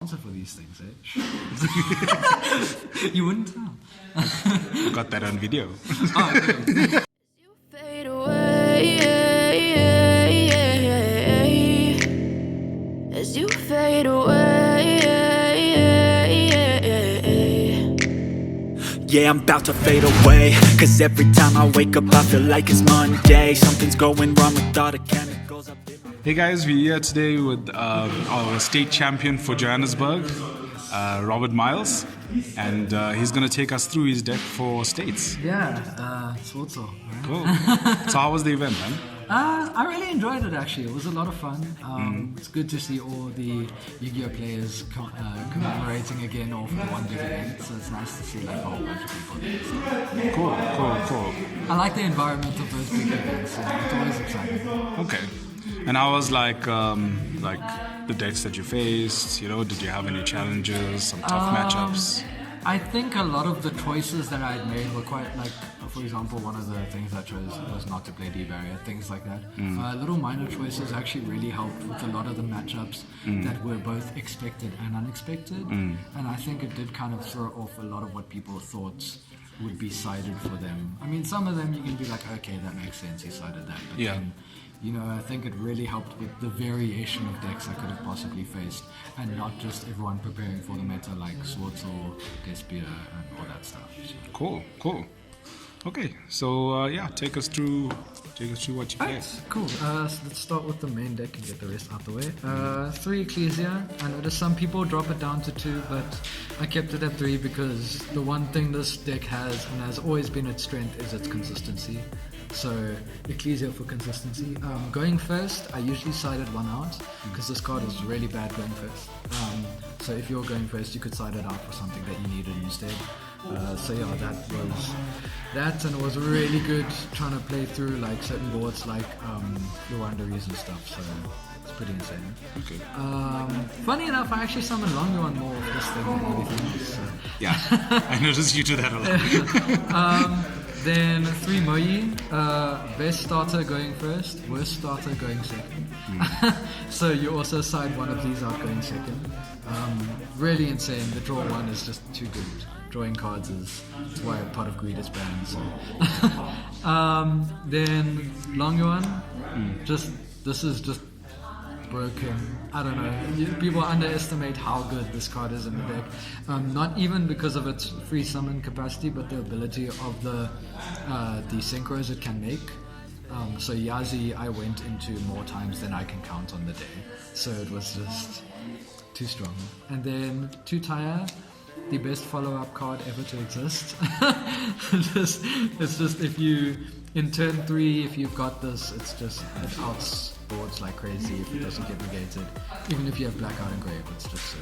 sponsor for these things, eh? You wouldn't tell. I got that on video. Oh, okay. You fade away, as you fade away. Yeah, I'm about to fade away, cause every time I wake up I feel like it's Monday. Something's going wrong with all the chemicals up in my... Hey guys, we're here today with our state champion for Johannesburg, Robert Miles, and he's going to take us through his deck for states. Yeah, Swartzel. Right? Cool. So how was the event, man? I really enjoyed it actually. It was a lot of fun. It's good to see all the Yu-Gi-Oh players commemorating again off the one big event. So it's nice to see like a whole bunch of people there. Cool. I like the environment of those big events. It's always exciting. Okay. And how was like the decks that you faced? You know, did you have any challenges, some tough matchups? I think a lot of the choices that I had made were quite like, for example, one of the things I chose was not to play D-Barrier, things like that. Little minor choices actually really helped with a lot of the matchups that were both expected and unexpected. And I think it did kind of throw off a lot of what people thought would be sided for them. I mean, some of them you can be like, okay, that makes sense, he sided that. But then, you know, I think it really helped with the variation of decks I could have possibly faced, and not just everyone preparing for the meta like Swords or Despia and all that stuff. So. Cool. Okay, so take us through what you played. Right, cool. So let's start with the main deck and get the rest out the way. 3 Ecclesia. I noticed some people drop it down to 2, but I kept it at 3 because the one thing this deck has, and has always been its strength, is its consistency. So Ecclesia for consistency. Going first, I usually sided 1 out because this card is really bad going first. So if you're going first, you could side it out for something that you needed instead. So yeah, that was that, and it was really good trying to play through like certain boards like Luandaries and stuff. So it's pretty insane. Okay. Funny enough, I actually summoned Longyuan more of this thing than anything else. So. Yeah, I noticed you do that a lot. Then 3 Moyi, best starter going first, worst starter going second. So you also side one of these out going second. Really insane. The draw one is just too good. Drawing cards is why Pot of Greed is banned. So. Then Longyuan, this is just broken. I don't know. People underestimate how good this card is in the deck. Not even because of its free summon capacity, but the ability of the synchros it can make. So Yazi I went into more times than I can count on the day. So it was just too strong. And then 2 Taya, the best follow-up card ever to exist. It's just if you, in turn 3, if you've got this, it outsboards like crazy if it doesn't get negated. Even if you have Blackout and Grave, it's just so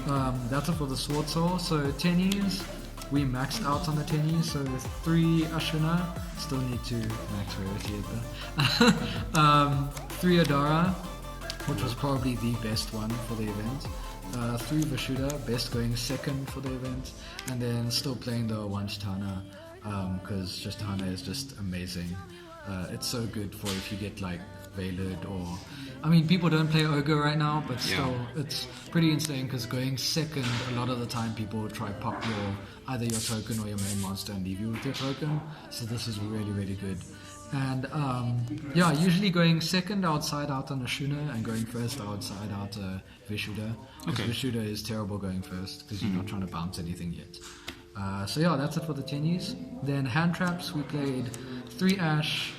good. That's it for the Sword Soul. So tennies, we maxed out on the tennies. So 3 Ashuna, still need to max rarity at 3 Adara, which was probably the best one for the event. 3 Vashuda, best going second for the event, and then still playing the 1 Chitana because Chitana is just amazing. It's so good for if you get like Veiled or... I mean, people don't play Ogre right now, but still, it's pretty insane because going second, a lot of the time people will try pop either your token or your main monster and leave you with your token, so this is really, really good. And usually going second outside out on Ashuna, and going first outside out Vishuda. Because Vishuda is terrible going first because you're not trying to bounce anything yet. So that's it for the tennies. Then hand traps, we played 3 Ash,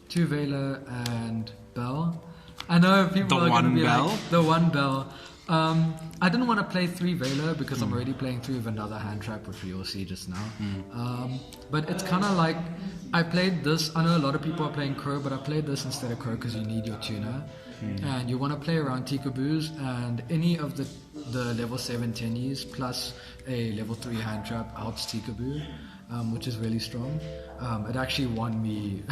2 Vela, and Bell. I know people are going to be like, the 1 Bell. I didn't want to play 3 Vela because I'm already playing 3 of another hand trap, which we will see just now. But it's kind of like, I played this, I know a lot of people are playing Crow, but I played this instead of Crow because you need your tuner. And you want to play around Tikaboos, and any of the level 7 tennies plus a level 3 hand trap outs Tikaboo, which is really strong. It actually won me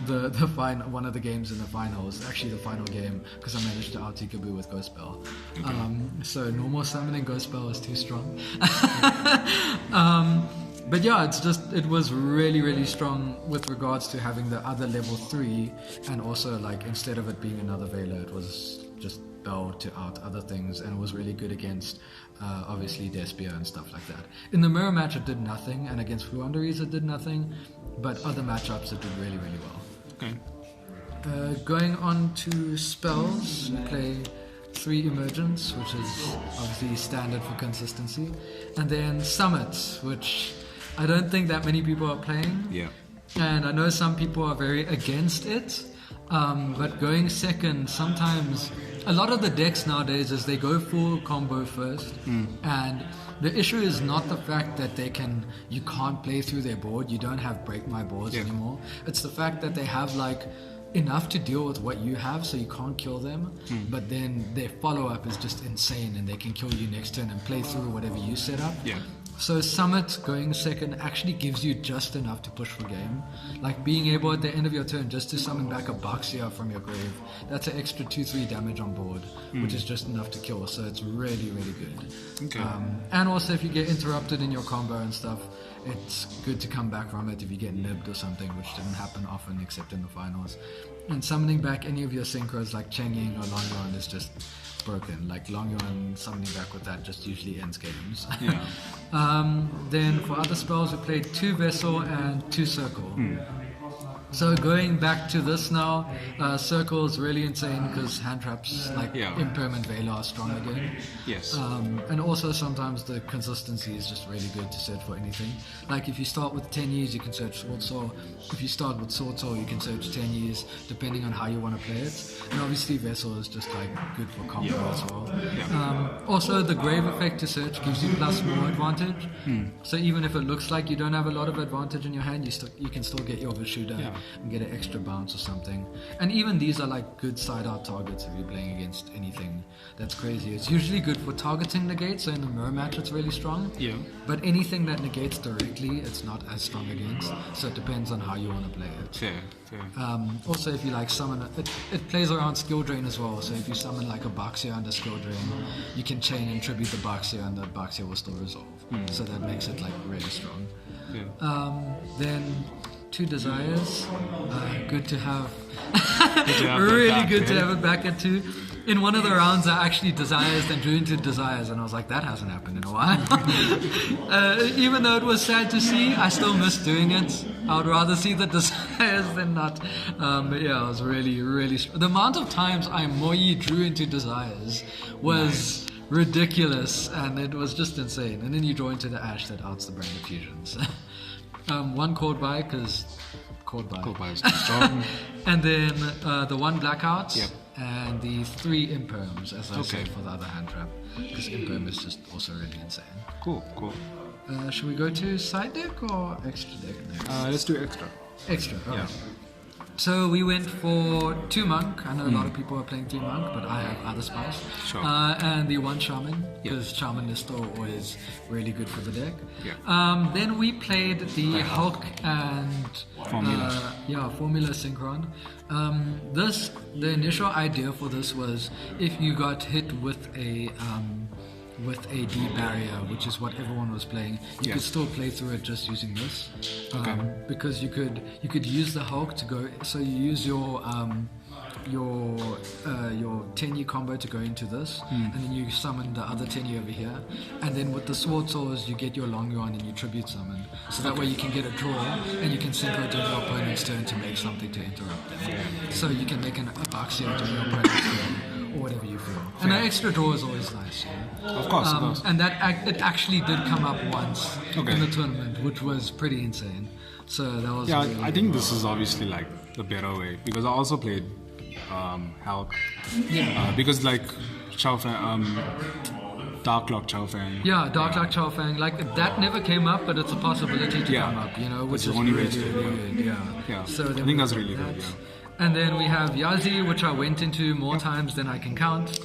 one of the games in the finals, actually the final game, because I managed to out Tikaboo with Ghost Bell. So normal summoning Ghost Bell is too strong. But it was really, really strong with regards to having the other level 3, and also like instead of it being another Vela, it was just spell to out other things, and it was really good against obviously Despia and stuff like that. In the mirror match it did nothing, and against Fluanderies it did nothing, but other matchups it did really, really well. Okay. Going on to spells, we play 3 Emergence, which is obviously standard for consistency, and then Summits, which I don't think that many people are playing. Yeah. And I know some people are very against it, but going second, sometimes a lot of the decks nowadays is they go full combo first, and the issue is not the fact that you can't play through their board, you don't have break my boards anymore. It's the fact that they have like enough to deal with what you have, so you can't kill them, but then their follow-up is just insane, and they can kill you next turn and play through whatever you set up. Yeah. So Summit going second actually gives you just enough to push for game. Like being able at the end of your turn just to summon back a Baxia from your grave. That's an extra 2-3 damage on board, which is just enough to kill. So it's really, really good. Okay. And also if you get interrupted in your combo and stuff, it's good to come back from it if you get nibbed or something, which didn't happen often except in the finals. And summoning back any of your synchros like Cheng Ying or Long Yuan is just broken. Like Long Yuan summoning back with that just usually ends games. Yeah. Then for other spells we played 2 Vessel and 2 Circle. So going back to this now, Circle is really insane because hand traps like Impermanent Veiler are strong again. Yes. And also sometimes the consistency is just really good to search for anything. Like if you start with 10 years, you can search Sword Soul. If you start with Sword Soul, you can search 10 years, depending on how you want to play it. And obviously Vessel is just like good for combo as well. Also the Grave effect to search gives you plus more advantage. So even if it looks like you don't have a lot of advantage in your hand, you can still get your Vishuda and get an extra bounce or something. And even these are like good side out targets if you're playing against anything that's crazy. It's usually good for targeting negate, so in the mirror match it's really strong. Yeah. But anything that negates directly, it's not as strong against. So it depends on how you want to play it. Fair. Also if you like summon it plays around skill drain as well. So if you summon like a Baxia under skill drain, you can chain and tribute the Baxia and the Baxia will still resolve. So that makes it like really strong. Then 2 Desires, good to have. Really good to have it back at 2. In one of the rounds I actually Desires then drew into Desires, and I was like, that hasn't happened in a while. Even though it was sad to see, I still miss doing it. I would rather see the Desires than not. But yeah, it was really, really the amount of times I Moyi drew into Desires was ridiculous, and it was just insane. And then you draw into the Ash that outs the Brand of Fusions. 1 Cold Buy, because Cold Buy is strong. And then the 1 Blackout, and the 3 Imperms, as I said for the other hand trap, because Imperm is just also really insane. Cool. Should we go to side deck or extra deck next? Let's do extra. Extra, okay. So we went for 2 Monk. I know a lot of people are playing 3 Monk, but I have other spells. Sure. And the 1 Shaman, because Shaman is still always really good for the deck. Then we played the Hulk and Formula Synchron. The initial idea for this was if you got hit with a D barrier, which is what everyone was playing, you could still play through it just using this, because you could use the Hulk to go. So you use your 10-year combo to go into this, and then you summon the other 10-year over here, and then with the Sword Souls you get your Long Yuan and you tribute summon, so that way you can get a draw and you can synchro during your opponent's turn to make something to interrupt them. So you can make a Baxia during your opponent's turn, or whatever you feel. And an extra draw is always nice. Of course. And that it actually did come up once in the tournament, which was pretty insane. So that was really, I think this is obviously like the better way, because I also played Hulk. Because like Chao Fang, Dark Lock Chao Fang. Dark Lock Chao Fang. Like that never came up, but it's a possibility to come up. Which is really, really good. So I think that's really good. And then we have Yazi, which I went into more times than I can count.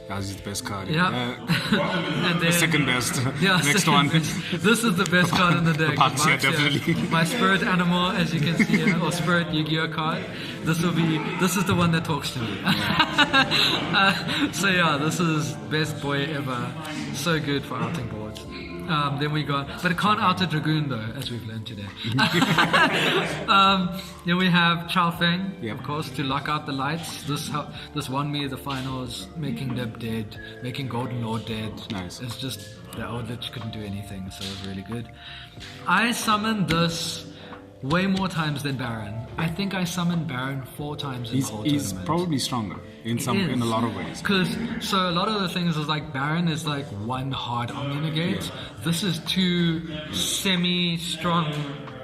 Yazi's the best card. And then, the second best. Next second one. Best. This is the best card in the deck. Baxia, definitely. My Spirit Animal, as you can see here, or Spirit Yugioh card. This is the one that talks to me. So this is best boy ever. So good for outing boards. Then we got, but it can't out a Dragoon though, as we've learned today. Then we have Chao Feng, Yep. of course, to lock out the lights. This won me the finals, making Nib dead, making Golden Lord dead. Nice. It's just the old Lich couldn't do anything, so it was really good. I summoned this way more times than Baron. I think I summoned Baron 4 times in the whole He's tournament. probably stronger in a lot of ways. So a lot of the things is like Baron is like one hard Omni Negate. This is 2 semi-strong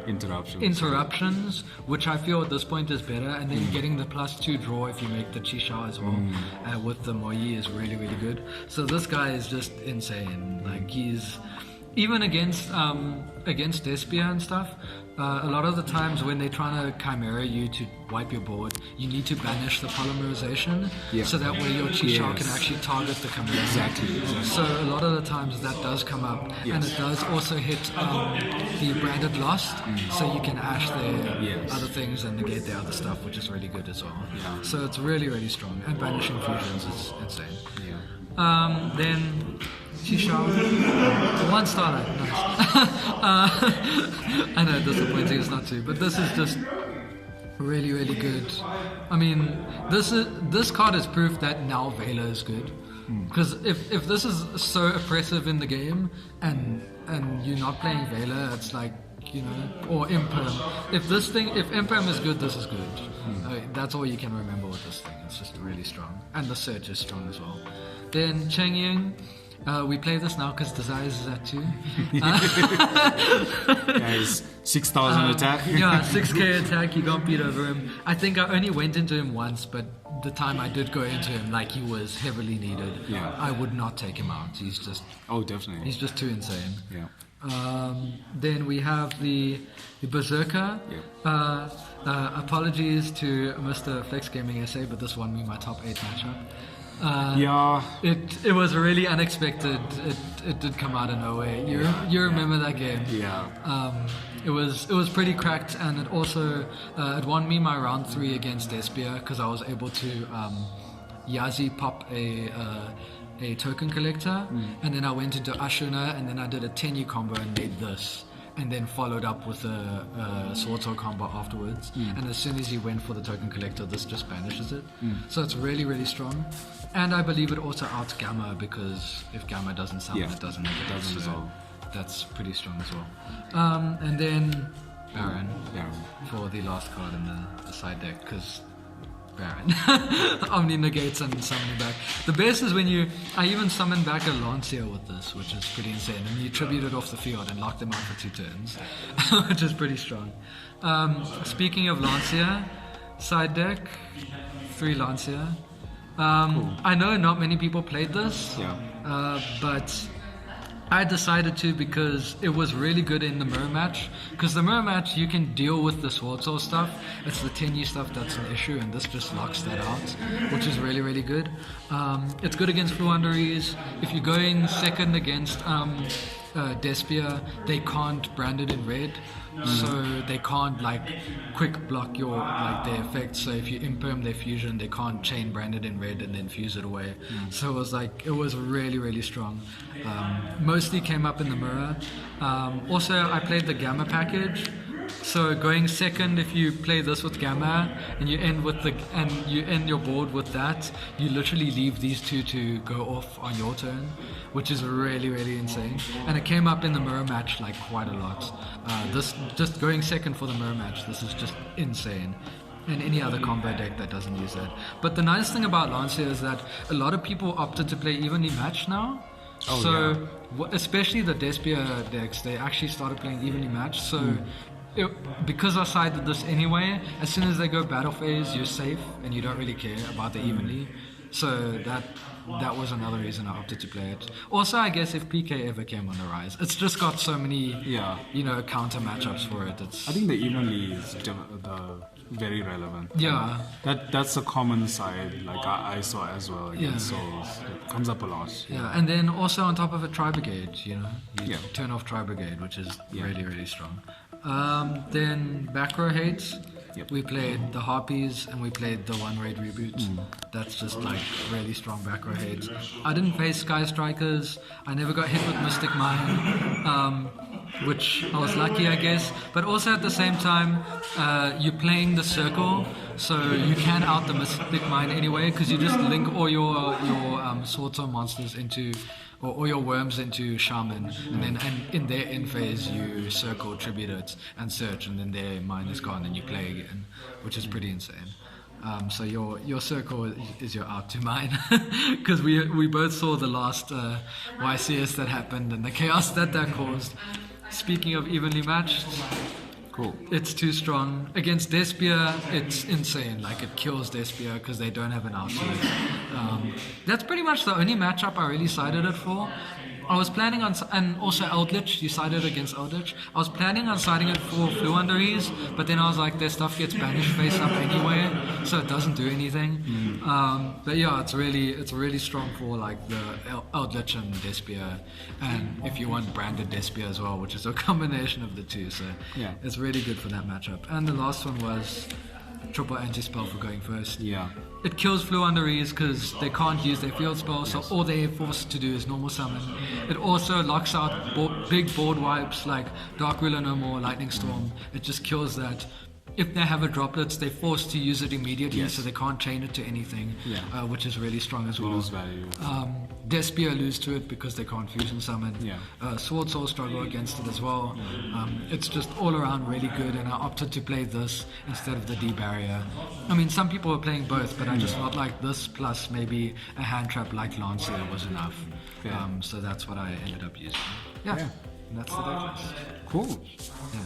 interruptions, which I feel at this point is better, and then getting the +2 draw if you make the Chisha as well with the Moi is really, really good. So this guy is just insane. Like he's even against Despia and stuff. A lot of the times when they're trying to chimera you to wipe your board, you need to banish the polymerization, so that way your Chisha can actually target the chimera. Exactly. So a lot of the times that does come up, and it does also hit the branded lost, so you can ash their other things and negate their other stuff, which is really good as well. Yeah. So it's really, really strong, and banishing fusions is insane. Yeah. Then Chisha, 1 star, nice. I know, disappointing it's not 2, but this is just really, really good. I mean, this card is proof that now Vela is good. Because if this is so oppressive in the game and you're not playing Vela, it's like, you know, or Imperm. If Imperm is good, this is good. That's all you can remember with this thing. It's just really strong, and the search is strong as well. Then Cheng Ying. We play this now because Desires is at 2. Guys, 6,000 attack. Yeah, 6k attack, you can't beat over him. I think I only went into him once, but the time I did go into him, like he was heavily needed. Yeah. I would not take him out. He's just Definitely. he's just too insane. Yeah. Then we have the Berserker. Apologies to Mr. Flex Gaming SA, but this won me my top 8 matchup. It was really unexpected. It did come out of nowhere. You remember that game? Yeah. It was pretty cracked, and it also it won me my round 3 against Despia because I was able to Yazi pop a token collector, and then I went into Ashuna, and then I did a 10U combo and made this. And then followed up with a Sword Sword combo afterwards. And as soon as he went for the token collector, this just banishes it. So it's really, really strong. And I believe it also outs Gamma, because if Gamma doesn't summon, it doesn't resolve. That's pretty strong as well. And then Baron for the last card in the side deck, because Baron. Omni negates and summoning back. The best is when I even summoned back a Lancia with this, which is pretty insane. And you tribute it off the field and lock them out for 2 turns, which is pretty strong. Speaking of Lancia, side deck, 3 Lancia. Cool. I know not many people played this, but I decided to because it was really good in the mirror match. Because the mirror match, you can deal with the Sword Soul stuff. It's the 10U stuff that's an issue, and this just locks that out, which is really, really good. It's good against Fluanderies. If you're going second against Despia, they can't brand it in red. So they can't like quick block your their effects. So if you imperm their fusion, they can't chain brand it in red and then fuse it away. So it was really, really strong. Mostly came up in the mirror. Also, I played the Gamma package. So going second, if you play this with Gamma and you end your board with that, you literally leave these 2 to go off on your turn, which is really, really insane. And it came up in the mirror match like quite a lot. This just going second for the mirror match, this is just insane. And any other combo deck that doesn't use that. But the nice thing about Lancia is that a lot of people opted to play evenly matched now. Especially the Despia decks, they actually started playing evenly matched. So because I sided this anyway, as soon as they go battle phase, you're safe and you don't really care about the evenly. So that was another reason I opted to play it. Also, I guess if PK ever came on the rise, it's just got so many counter matchups for it. I think the evenly is very relevant. Yeah. That's a common side, like I saw as well against Souls. It comes up a lot. Yeah, and then also on top of it, Tri-Brigade, you turn off Tri-Brigade, which is really, really strong. Then back row hates. Yep. We played the Harpies and we played the One Raid reboot. That's just like really strong back row heads. I didn't face Sky Strikers. I never got hit with Mystic Mine, which I was lucky, I guess. But also at the same time, you're playing the circle, so you can out the Mystic Mine anyway, because you just link all your swords or monsters into, or all your worms into Shaman, and then in their end phase you circle, tribute it, and search, and then their mine is gone, and you play again, which is pretty insane. So your circle is your out to mine, because we both saw the last YCS that happened and the chaos that caused. Speaking of evenly matched, Cool. it's too strong. Against Despia, it's insane. Like, it kills Despia because they don't have an outlet. That's pretty much the only matchup I really sided it for. I was planning on, and also Eldritch, you sided against Eldritch. I was planning on siding it for Fluunderies, but then I was like, their stuff gets banished face up anyway, so it doesn't do anything. But yeah, it's really strong for like the Eldritch and Despia, and if you want branded Despia as well, which is a combination of the two, so Yeah. it's really good for that matchup. And the last one was triple anti-spell for going first. Yeah. It kills Fluunderies because they can't use their field spell, so all they're forced to do is normal summon. It also locks out big board wipes like Dark Ruler No More, Lightning Storm. It just kills that. If they have a droplets, they're forced to use it immediately, so they can't chain it to anything, which is really strong as well. Lose value. Despia lose to it because they can't fusion summon. Yeah. Sword Soul struggle against it as well. It's just all around really good, and I opted to play this instead of the D barrier. I mean, some people are playing both, but I just felt like this plus maybe a hand trap like Lancia was enough. Yeah. So that's what I ended up using. Yeah. And that's the deck list. Cool. Yeah.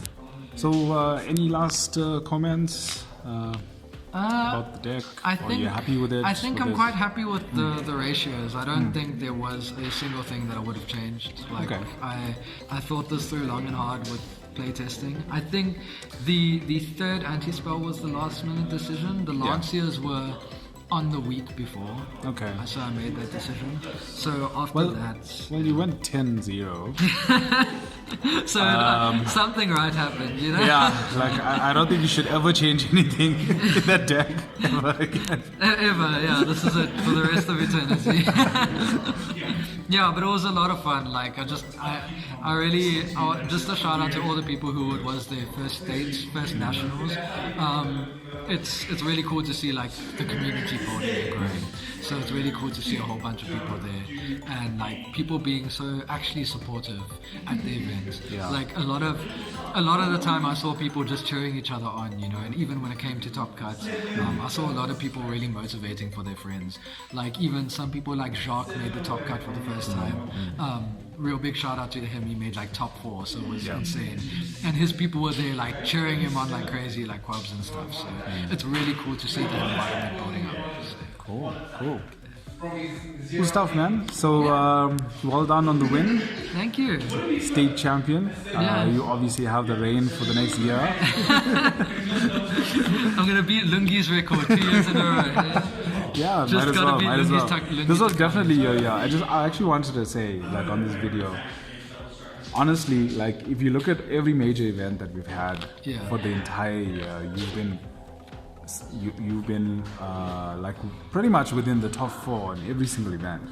So, any last comments about the deck? Are you happy with it? I think I'm Because- quite happy with the ratios. I don't think there was a single thing that I would have changed. Like, Okay. I thought this through long and hard with playtesting. I think the third anti-spell was the last minute decision. The Lanciers were on the week before. Okay. So I made that decision. So after Well, that... well, you went 10-0. So something right happened, you know? Yeah, like I don't think you should ever change anything in that deck ever again. Ever, yeah, this is it for the rest of eternity. Yeah, but it was a lot of fun. Like, I really, just a shout out to all the people who it was their first states, first nationals. It's really cool to see like the community building and growing. So it's really cool to see a whole bunch of people there, and like people being so actually supportive at the events. Yeah. Like a lot of the time I saw people just cheering each other on, you know. And even when it came to top cuts, I saw a lot of people really motivating for their friends. Like even some people like Jacques made the top cut for the first time. Real big shout out to him. He made like top 4, so it was insane. And his people were there like cheering him on like crazy, like Quabs and stuff. So it's really cool to see the environment building up. So. Cool. Cool stuff, man. So, well done on the win. Thank you. State champion. Yeah. You obviously have the reign for the next year. I'm gonna beat Lungi's record 2 years in a row. Yeah, Just might as gotta well. beat Might as Lungi's well. Lungi's This was Tuck- definitely your year. I actually wanted to say, like on this video, honestly, like if you look at every major event that we've had for the entire year, you've been like pretty much within the top 4 in every single event.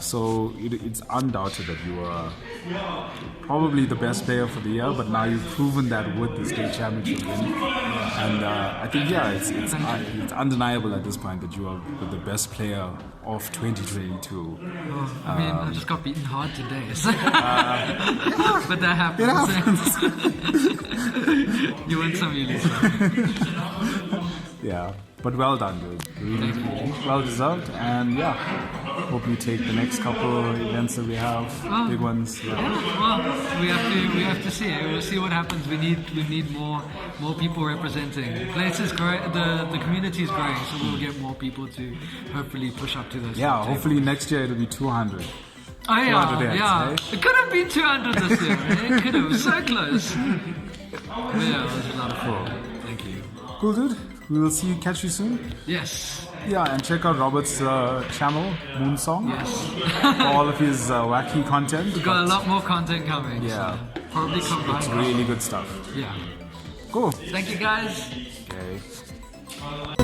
So it's undoubted that you are probably the best player for the year, but now you've proven that with the state championship win. And I think it's undeniable at this point that you are the best player of 2022. I mean, I just got beaten hard today, so. But that happens. It happens. You win some, you lose some. Yeah, but well done, dude. Really well deserved, and yeah, hope you take the next couple events that we have, big ones. Yeah, well, we have to see. We'll see what happens. We need more people representing. The place is growing, the community is growing, so we'll get more people to hopefully push up to those. Yeah, hopefully next year it'll be 200. Oh yeah, 200 yeah. heads, It could have been 200 this year. It could have. So close. But yeah, it was a lot of fun. Thank you. Cool, dude. We will catch you soon. Yes. Yeah, and check out Robert's channel, Moonsong, Yes. for all of his wacky content. We've got a lot more content coming. Yeah. So probably combine. It's really good stuff. Yeah. Thank you guys. Okay.